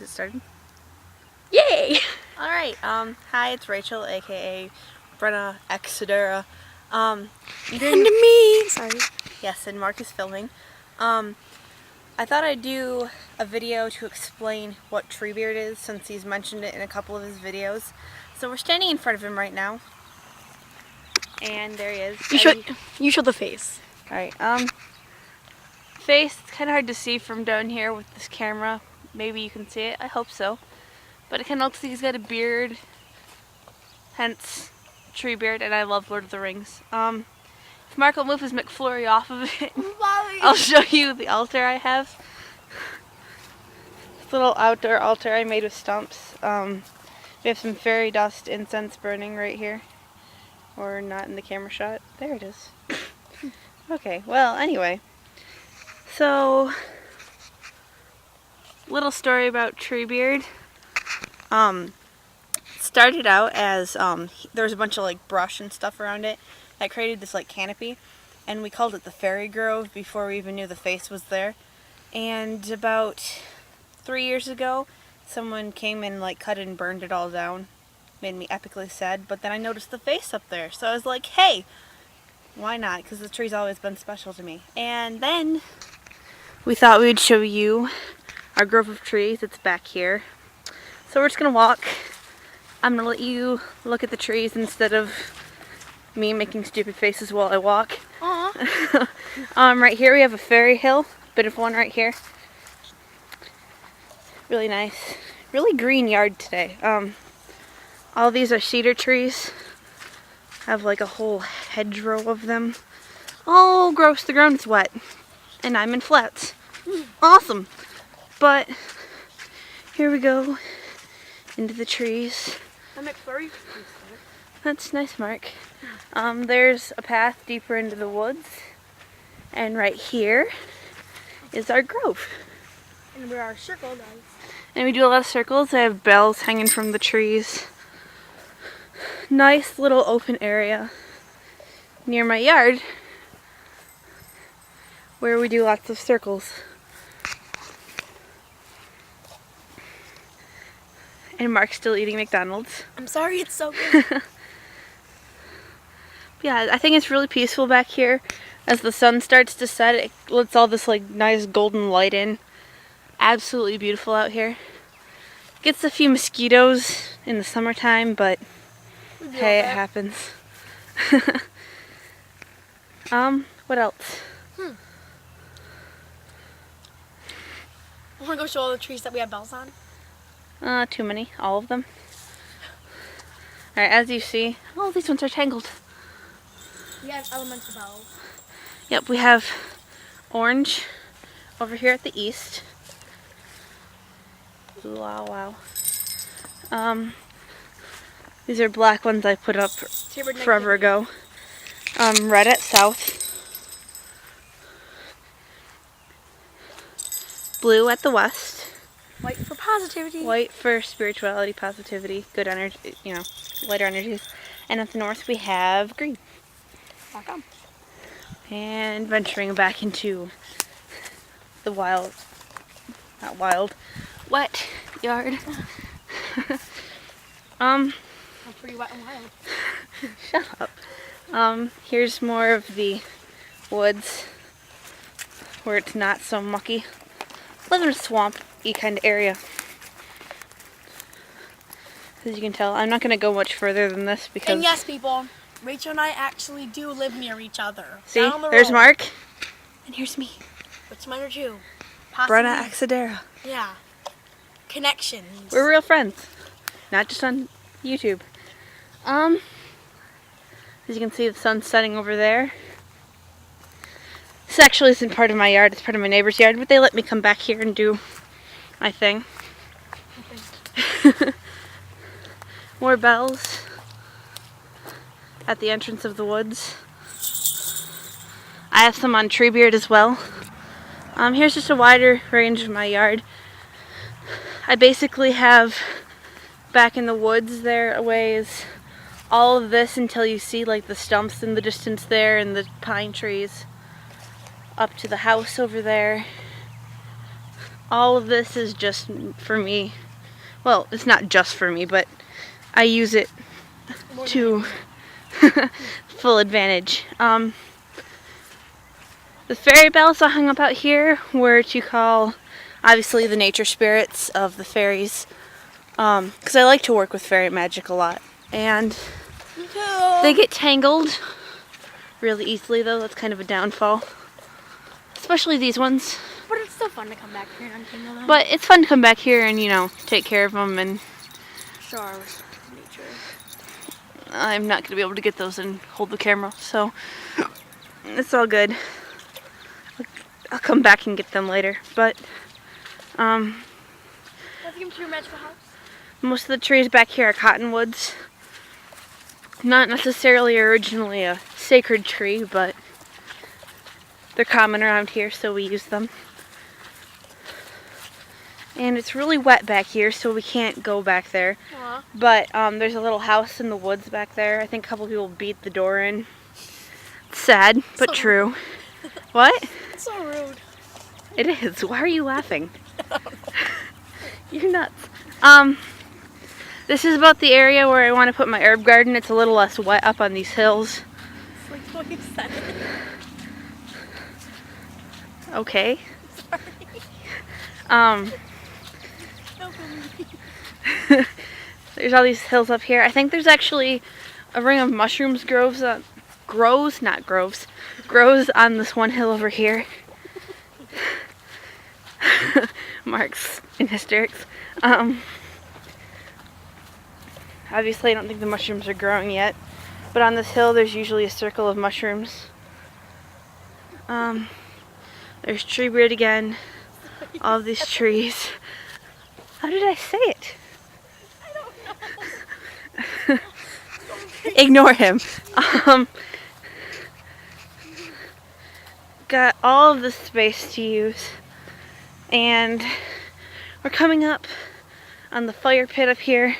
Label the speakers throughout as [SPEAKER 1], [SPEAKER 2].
[SPEAKER 1] it started? Yay! Alright, hi, it's Rachel, aka BrennaxAdaira.
[SPEAKER 2] And me! Sorry.
[SPEAKER 1] Yes, and Mark is filming. I thought I'd do a video to explain what Treebeard is, since he's mentioned it in a couple of his videos. So we're standing in front of him right now. And there he is.
[SPEAKER 2] You show the face.
[SPEAKER 1] Alright, face, it's kind of hard to see from down here with this camera. Maybe you can see it, I hope so. But it kind of looks like he's got a beard, hence Treebeard, and I love Lord of the Rings. If Mark will move his McFlurry off of it, I'll show you the altar I have. This little outdoor altar I made with stumps. We have some fairy dust incense burning right here. Or not in the camera shot. There it is. Okay, well, anyway. So, little story about Treebeard. Started out as, there was a bunch of like brush and stuff around it that created this like canopy, and we called it the Fairy Grove before we even knew the face was there. And about 3 years ago, someone came and like cut and burned it all down. Made me epically sad, but then I noticed the face up there, so I was like, hey, why not? Because the tree's always been special to me. And then we thought we would show you our grove of trees. It's back here. So we're just gonna walk. I'm gonna let you look at the trees instead of me making stupid faces while I walk.
[SPEAKER 2] Aww.
[SPEAKER 1] Right here we have a fairy hill, bit of one right here. Really nice, really green yard today. All these are cedar trees. I have like a whole hedgerow of them. Oh, gross! The ground is wet, and I'm in flats. Awesome, but here we go. Into the trees. That's nice, Mark. There's a path deeper into the woods, and right here is our grove.
[SPEAKER 2] And we're our circle guys.
[SPEAKER 1] And we do a lot of circles. I have bells hanging from the trees. Nice little open area near my yard where we do lots of circles. And Mark's still eating McDonald's.
[SPEAKER 2] I'm sorry, it's so good.
[SPEAKER 1] Yeah, I think it's really peaceful back here. As the sun starts to set, it lets all this like nice golden light in. Absolutely beautiful out here. Gets a few mosquitoes in the summertime, but hey, it happens. What else?
[SPEAKER 2] I want to go show all the trees that we have bells on.
[SPEAKER 1] Too many. All of them. Alright, as you see, oh, these ones are tangled.
[SPEAKER 2] We have elemental bells.
[SPEAKER 1] Yep, we have orange over here at the east. Wow, wow. These are black ones I put up forever ago. Red at south. Blue at the west.
[SPEAKER 2] White for positivity.
[SPEAKER 1] White for spirituality, positivity, good energy, you know, lighter energies. And at the north we have green.
[SPEAKER 2] Back on.
[SPEAKER 1] And venturing back into the wild, not wild, wet yard.
[SPEAKER 2] I'm pretty wet and wild.
[SPEAKER 1] Shut up. Here's more of the woods where it's not so mucky. Live in a swamp-y kind of area. As you can tell, I'm not going to go much further than this because...
[SPEAKER 2] And yes, people, Rachel and I actually do live near each other.
[SPEAKER 1] See,
[SPEAKER 2] down the
[SPEAKER 1] there's
[SPEAKER 2] road.
[SPEAKER 1] Mark, and here's me.
[SPEAKER 2] Witchminor2.
[SPEAKER 1] BrennaxAdaira.
[SPEAKER 2] Yeah. Connections.
[SPEAKER 1] We're real friends, not just on YouTube. As you can see, the sun's setting over there. This actually isn't part of my yard, it's part of my neighbor's yard, but they let me come back here and do my thing. More bells at the entrance of the woods. I have some on Treebeard as well. Here's just a wider range of my yard. I basically have back in the woods there a ways all of this until you see like the stumps in the distance there and the pine trees up to the house over there. all of this is just for me. Well, it's not just for me, but I use it to full advantage. The fairy bells I hung up out here were to call, obviously, the nature spirits of the fairies, because I like to work with fairy magic a lot. And they get tangled really easily, though. That's kind of a downfall. Especially these ones.
[SPEAKER 2] But it's still fun to come back here and untangle them.
[SPEAKER 1] But it's fun to come back here and, you know, take care of them. And
[SPEAKER 2] show our nature.
[SPEAKER 1] I'm not going to be able to get those and hold the camera, so it's all good. I'll come back and get them later. But
[SPEAKER 2] Let's give them to your magical house.
[SPEAKER 1] most of the trees back here are cottonwoods. Not necessarily originally a sacred tree, but they're common around here, so we use them. And it's really wet back here, so we can't go back there.
[SPEAKER 2] Aww.
[SPEAKER 1] But there's a little house in the woods back there. I think a couple people beat the door in. It's sad, but
[SPEAKER 2] So
[SPEAKER 1] true. What?
[SPEAKER 2] It's so rude.
[SPEAKER 1] It is. Why are you laughing? You're nuts. This is about the area where I want to put my herb garden. It's a little less wet up on these hills.
[SPEAKER 2] It's like what you said.
[SPEAKER 1] Okay.
[SPEAKER 2] Sorry.
[SPEAKER 1] There's all these hills up here. I think there's actually a ring of mushrooms grows on this one hill over here. Mark's in hysterics. Obviously I don't think the mushrooms are growing yet, but on this hill there's usually a circle of mushrooms. There's tree breed again. All of these trees. How did I say it? Ignore him. Got all of this space to use, and we're coming up on the fire pit up here.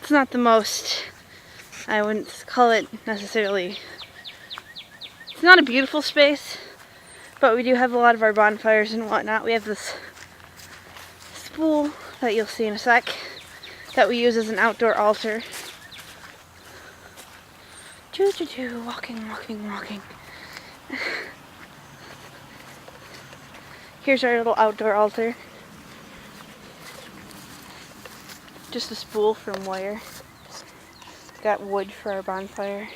[SPEAKER 1] It's not the most, I wouldn't call it necessarily, it's not a beautiful space, but we do have a lot of our bonfires and whatnot. We have this spool that you'll see in a sec that we use as an outdoor altar. Walking, walking, walking. Here's our little outdoor altar. Just a spool from wire. Got wood for our bonfire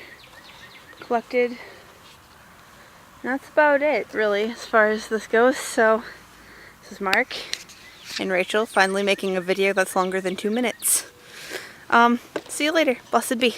[SPEAKER 1] collected. And that's about it, really, as far as this goes. So, this is Mark and Rachel finally making a video that's longer than 2 minutes. See you later. Blessed be.